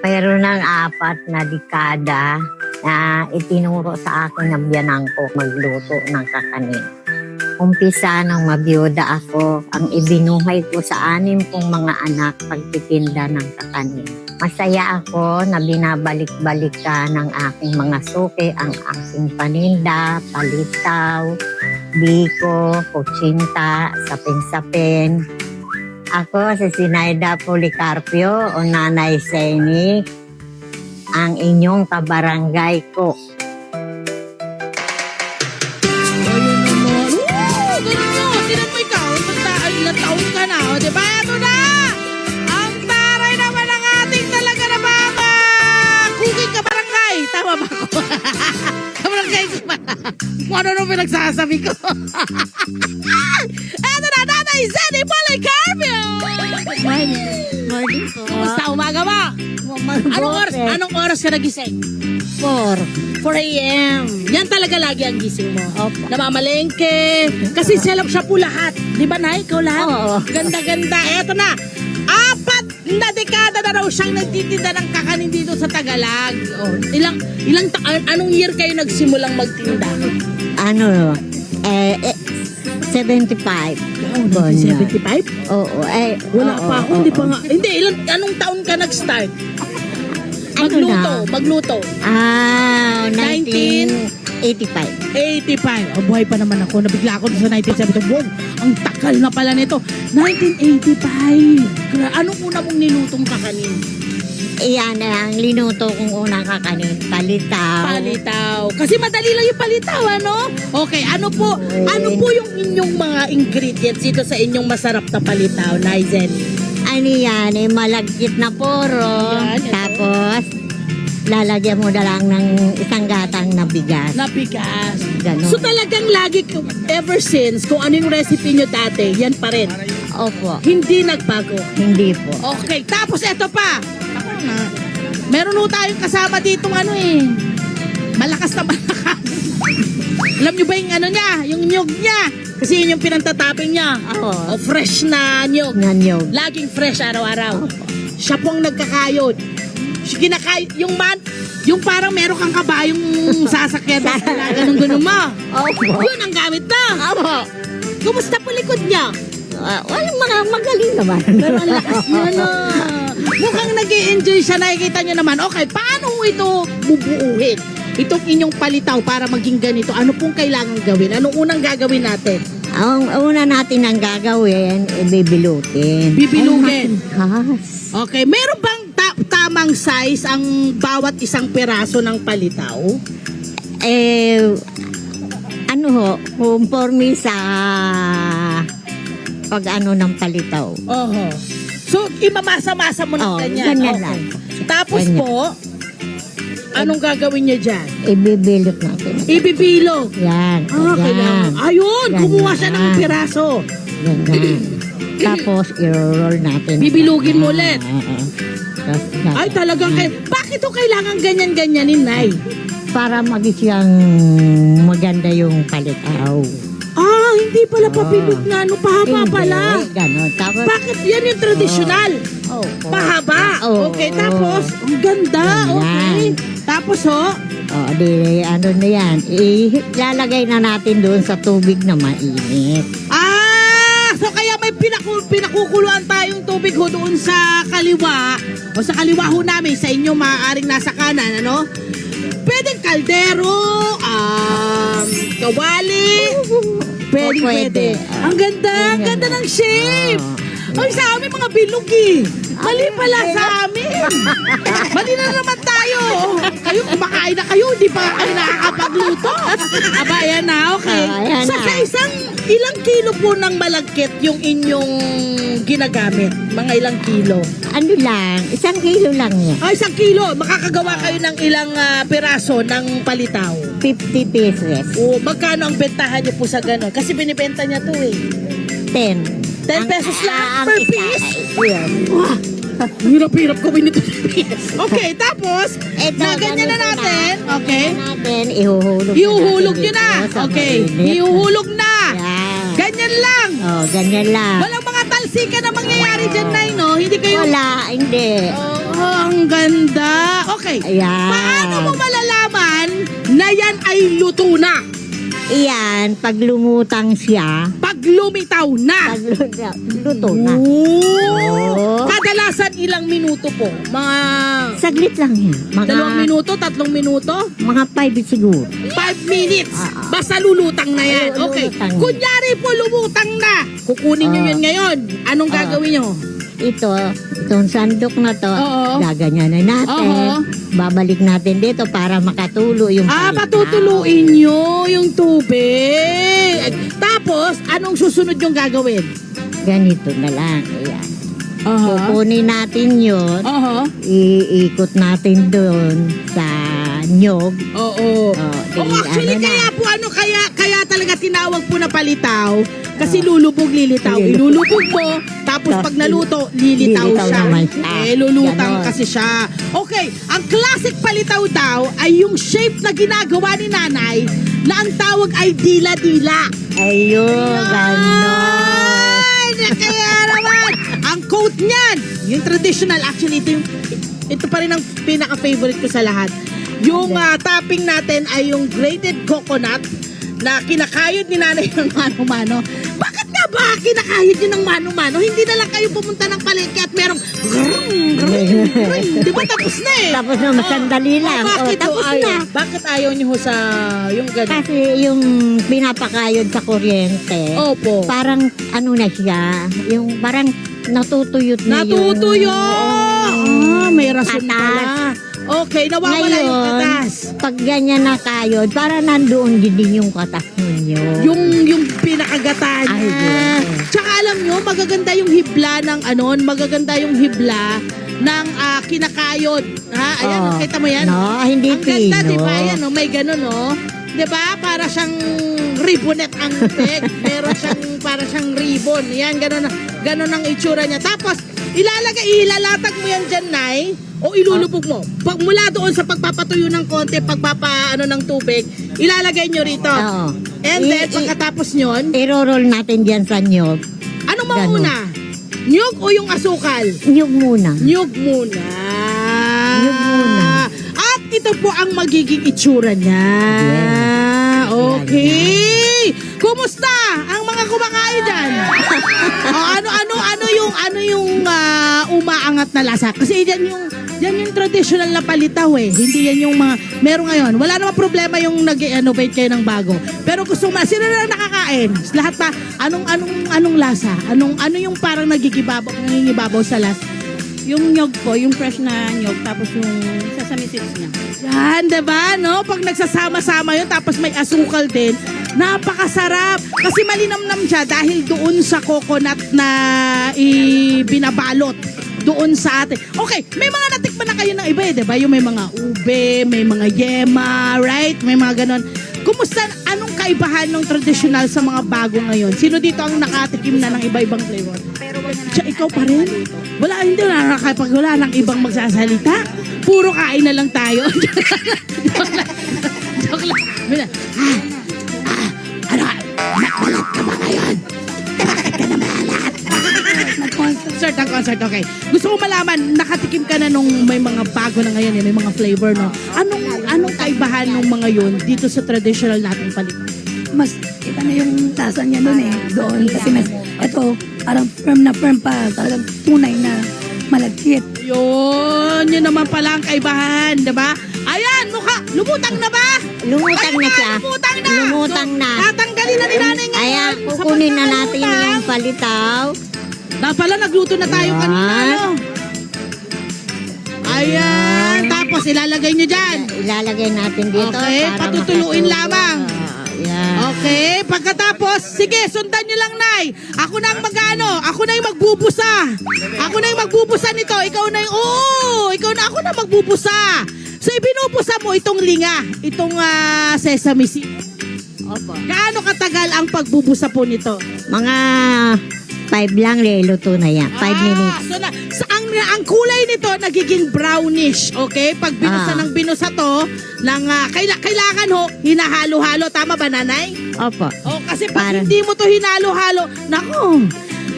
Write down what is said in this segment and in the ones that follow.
Mayroon ng 4 na dekada na itinuro sa akin ng biyanang ko magluto ng kakanin. Umpisa nang mabiyuda ako, ang ibinuhay ko sa 6 kong mga anak pagtitinda ng kakanin. Masaya ako na binabalik-balik ka ng aking mga suki ang aking paninda, palitaw, biko, kutsinta, sapin-sapin. Ako si Sinaida Policarpio o Nanay Seni, ang inyong kabarangay ko. Tinan mo ikaw, ilang taon ka na, o diba? Ito na! Ang taray naman ng ating talaga na mga cooking kabarangay. Tama ba ako? Kabarangay ko ba? Kung ano nung pinagsasabi ko. Ito na, Nanay Zeni Policarpio! Morning po. Kumusta umaga mo? Anong oras ka nagising? 4. 4 a.m. Yan talaga lagi ang gising mo. Opo. Namamalengke. Kasi selok siya po lahat. Di ba, Nay? Ikaw lahat? Oo. Ganda-ganda. Eto na. 4 na dekada na raw siyang nagtitinda ng kakanin dito sa Tagalag. Oh, anong year kayo nagsimulang magtinda? 75. Oh, 75? Oo. Wala pa ako. Hindi pa nga. Hindi, anong taon ka nag-start? Magluto. 1985. 85. Oh, buhay pa naman ako. Nabigla ako sa 1970. Wow, ang takal na pala nito. 1985. Anong una mong nilutong kakanin? Iyan ang linuto kong unang kakanin. Palitaw. Kasi madali lang yung palitaw, ano? Okay, ano po yung inyong mga ingredients dito sa inyong masarap na palitaw, Naizen? Ano yan? Malagkit na poro. Yan, ito. Tapos, lalagyan mo na lang ng isang gatang na bigas. Nabigas. Ganon. So talagang lagi, ever since, kung ano yung recipe nyo dati, yan pa rin. Opo. Hindi nagbago. Hindi po. Okay, tapos eto pa. Ako na. Meron ho tayong kasama dito malakas na malakas. Alam nyo ba yung ano niya? Yung nyug niya. Kasi yun yung pinantatapping niya. Oo. Fresh na nyug. Nanyog. Laging fresh araw-araw. Siya po ang nagkakayod. Yung parang meron kang kabayong sasakyan. Ganun mo. Opo. Yun ang gamit na. Opo. Kumusta po likod niya? Walang magaling naman. Pero ang lakas niya na. Mukhang nag-i-enjoy siya. Nakikita niyo naman. Okay, paano mo ito bubuuhin? Itong inyong palitaw para maging ganito. Ano pong kailangan gawin? Anong unang gagawin natin? Ang una natin ang gagawin, bibilutin. Bibilugin. Yes. Okay, meron bang tamang size ang bawat isang piraso ng palitaw? Conforme sa pag-ano ng palitaw. Oho. So, imamasa-masa mo ng ganyan. Ganyan Okay. lang. Tapos Ganyan. po, anong gagawin niyo dyan? Ibibilot natin. Ibibilog. Yan. Okay yan. lang. Ayun, Ganyan. kumuha siya ng piraso. Ganyan. Tapos, i-roll natin. Bibilugin mo ulit. Oo. Tapos, Ay, talagang bakit to kailangan ganyan-ganyanin, Nay? para siyang maganda yung palitaw. Hindi pala pabilog na, pahaba Hindi, pala. Ganon. Tapos, Bakit yan yung traditional? Pahaba. Oo. Okay, tapos, ang ganda. Okay. Ganyan. Tapos, ano na yan, ilalagay na natin doon sa tubig na mainit. So kaya may pinakukuluan tayong tubig ho doon sa kaliwa, o sa kaliwa ho namin, sa inyo maaaring nasa kanan, ano? Pwedeng kaldero, kawali, pwede. Ang ganda ng shape. Ay, sa amin mga bilog Mali pala sa amin. Mali na naman tayo. Kayo, kumakain na kayo, hindi pa kayo nakakapagluto. Aba, ayan na, okay. Ayan Sa na. ilang kilo po ng malagkit yung inyong ginagamit? Mga ilang kilo? Ano lang, 1 kilo lang yan. 1 kilo. Makakagawa kayo ng ilang piraso ng palitaw. 50 pesos. O, magkano ang bentahan niyo po sa gano'n? Kasi binibenta niya to 10. 10 pesos lang per piece? Yes. Hirap-hirap gawin ito. Okay, tapos, Ito, ganyan na ganito natin. Okay. Natin, ihuhulog Ihuhulog nyo natin na. dito sa Okay. mainit. Ihuhulog na. Yan. Ganyan lang. Ganyan lang. Walang mga talsika na mangyayari dyan, Nay, no? Hindi kayo... Wala, hindi. Ang ang ganda. Okay. Ayan. Paano mo malalaman na yan ay luto na? Iyan, pag lumutang siya, Pag lumitaw na. pag luto na. Oh. Kadalasan ilang minuto po? Mga Saglit lang yan. 2 minuto, 3 minuto? Mga 5 siguro. 5 minutes. Ah. Basta lulutang na yan. Oo, Okay. lulutang. Kunyari po lumutang na. Kukunin nyo Ah. yun ngayon. Anong Ah. gagawin nyo? Itong sandok na to, Oo. gaganyanan natin. Oo. Babalik natin dito para makatulo yung palitaw. Patutuluin nyo yung tubig. Tapos, anong susunod yung gagawin? Ganito na lang. Ayan. Aha. Kukunin natin yun, Aha. iikot natin doon sa nyog. Oo. Actually, ano na. kaya po kaya talaga tinawag po na palitaw. Kasi lulubog, lilitaw. Ilulubog mo, tapos pag naluto, lilitaw Lilitaw siya. naman siya. Lulutang Ganon. kasi siya. Okay, ang classic palitaw daw ay yung shape na ginagawa ni nanay na ang tawag ay dila-dila. Ayun, gano'n. Ay, kaya naman. Ang quote niyan, yung traditional, actually, ito pa rin ang pinaka-favorite ko sa lahat. Yung topping natin ay yung grated coconut na kinakayod ni nanay ng mano-mano. Bakit nga ba kinakayod nyo ng mano-mano? Hindi na lang kayo pumunta ng palengke at merong di ba tapos na eh? Tapos na, masandali lang. Bakit Tapos ayaw? na. Bakit ayaw nyo ho sa yung gano'n? Kasi yung pinapakayod sa kuryente, Opo. parang ano na siya, yung parang natutuyot na Natutuyo! yung May rason katas. pala. Okay, nawawala yung Ngayon, katas. pag ganyan na kayod, para nandoon din yung katas ninyo. Yung pinakagata niya. Ay, yes. Tsaka alam nyo, magaganda yung hibla ng magaganda yung hibla ng kinakayod. Ha? Ayan, Oh, kita mo yan? no, hindi Ang ganda, pino. di ba? Ayan, no? May ganun, no? Di ba? Para siyang ribonet ang peg. Meron siyang, para siyang ribbon. Yan, ganun ang itsura niya. Tapos, ilalatag mo yan dyan, Nay, o ilulubog mo. Pag mula doon sa pagpapatuyo ng konti, ng tubig, ilalagay nyo rito. Oo. And then, pagkatapos nyon, I-roll natin dyan sa nyog. anong mauna? Nyug o yung asukal? Nyog muna. Nyug muna. Nyug muna. At ito po ang magiging itsura niya. Yes. Okay. Kumusta ang mga kumakain dyan? ano yung umaangat na lasa? Kasi yan yung traditional na palitaw eh. Hindi yan yung mga meron ngayon. Wala namang problema yung nag-innovate kayo ng bago. Pero gusto mo, sino na nakakain? Lahat pa, anong lasa? Ano yung parang nangingibabaw sa lasa? Yung nyog po, yung fresh na nyog, tapos yung sesame seeds niya. Yan, diba? No? Pag nagsasama-sama yun, tapos may asukal din, napakasarap. Kasi malinamnam siya dahil doon sa coconut na binabalot doon sa atin. Okay, may mga natikman na kayo ng iba eh, diba? Yung may mga ube, may mga yema, right? May mga ganon. Kumusta, anong kaibahan ng traditional sa mga bago ngayon? Sino dito ang nakatikim na ng iba-ibang flavor? Pero wag na Siya, ikaw pa rin? Hindi na nakakapag wala ng ibang magsasalita. Puro kain na lang tayo. Joke lang. Joke lang. Makulit ka ba ngayon? Bakit ka na malat? Concert, okay. Gusto ko malaman, nakatikim ka na nung may mga bago na ngayon, may mga flavor, no? Anong kaibahan ng mga yun dito sa traditional nating palit? mas iba na yung lasa niya doon eh. Doon kasi mas, ito, parang firm pa. Talagang tunay na malagkit. Yun naman pala ang kaibahan, diba? Ayan, lumutang na ba? Lumutang na siya. Lumutang na. Lumutang na. Tatanggalin na ni nanay ngayon. Ayan, Sa kukunin na pagkakalutang. natin yung palitaw. Pala, nagluto na tayo Ayan. kanina, no? Ayan. Tapos ilalagay nyo dyan. Ilalagay natin dito. Okay, para patutuluin makatulo. lamang. Ayan. Okay, pagkatapos, sige, sundan nyo lang, Nay. Ako na ang ako na yung magbubusa. Ako na yung magbubusa nito. Ikaw na yung, ako na magbubusa. So, ibinubusa mo itong linga, itong sesame seed. Opo. Gaano katagal ang pagbubusa po nito? Mga 5 lang, luto na yan. 5 minutes. So ang kulay nito nagiging brownish, okay? Pag binusa ng binusa to, kailangan ho, hinahalo-halo. Tama ba, nanay? Opo. O, kasi pag Parang- hindi mo to hinalo-halo, nako,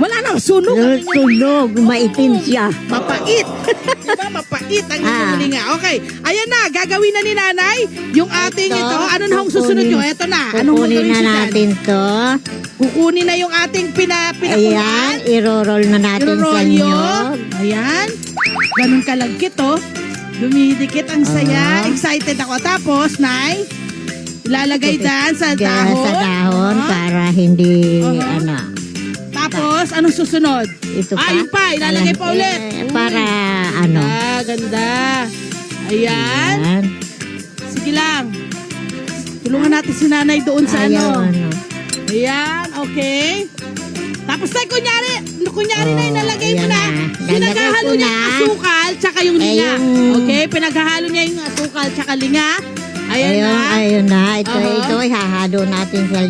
wala na, sunog. Sunog, maitim siya. Mapait. Diba, mapait. manakit ang inyong linga. Okay, ayan na, gagawin na ni nanay yung ating ito. Ano na ang susunod nyo? Ito na. Anong Kukunin na natin to. Kukunin na yung ating Ayan, pinakulaan. iro-roll na natin sa Irorolyo. nyog. Ayan. Ganun kalagkit, oh. Dumidikit ang saya. Excited ako. Tapos, Nay, ilalagay dan sa dahon. Sa dahon Ah. para hindi, Uh-huh. ano. Tapos, anong susunod? Ito pa. Yun pa. Ilalagay pa ulit. Para, ano. Ganda. Ayan. Ayan. Sige lang. Tulungan natin si nanay doon sa Ayaw, ano. Ayan, okay. Tapos tayo, kunyari na inalagay mo ayan na. na. Pinaghahalo Lalagay ko niya yung na. asukal tsaka yung linga. Okay, pinaghahalo niya yung asukal tsaka linga. Ayan na. Ayun na. Ito, Uh-huh. ito, ihahalo natin sa,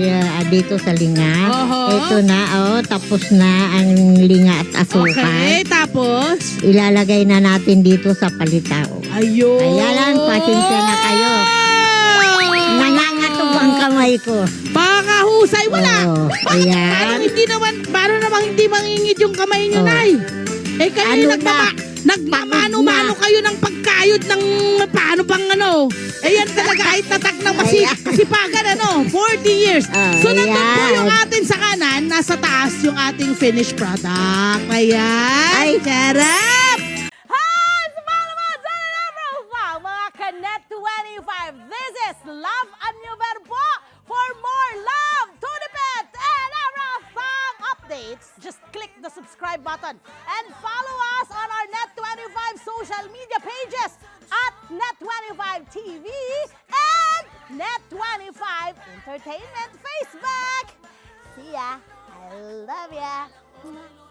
dito sa linga. Uh-huh. Ito na, tapos na ang linga at asukal. Okay, tapos. Ilalagay na natin dito sa palitaw. Ayun. Ayan, pasensya na kayo. Nangangatog ang kamay ko. Baka husay, wala. Oh, Parang ayan. hindi naman, parang namang hindi mangingid yung kamay niyo, Oh. Nay. Eh kayo Ano nagmamano-mano kayo ng pagkayod ng paano bang ano. Eh yan talaga ay tatak ng masipagan ano, 40 years. So nandun po ayan. yung atin sa kanan, nasa taas yung ating finished product. Ayan. Ay. Charap! Hi! Sumama naman sa Love mga Kanet 25. This is Love and New Verbo. For more love, to the pet, and everything updates, just click the subscribe button and follow us on our Net25 social media pages at Net25 TV and Net25 Entertainment Facebook. See ya. I love ya.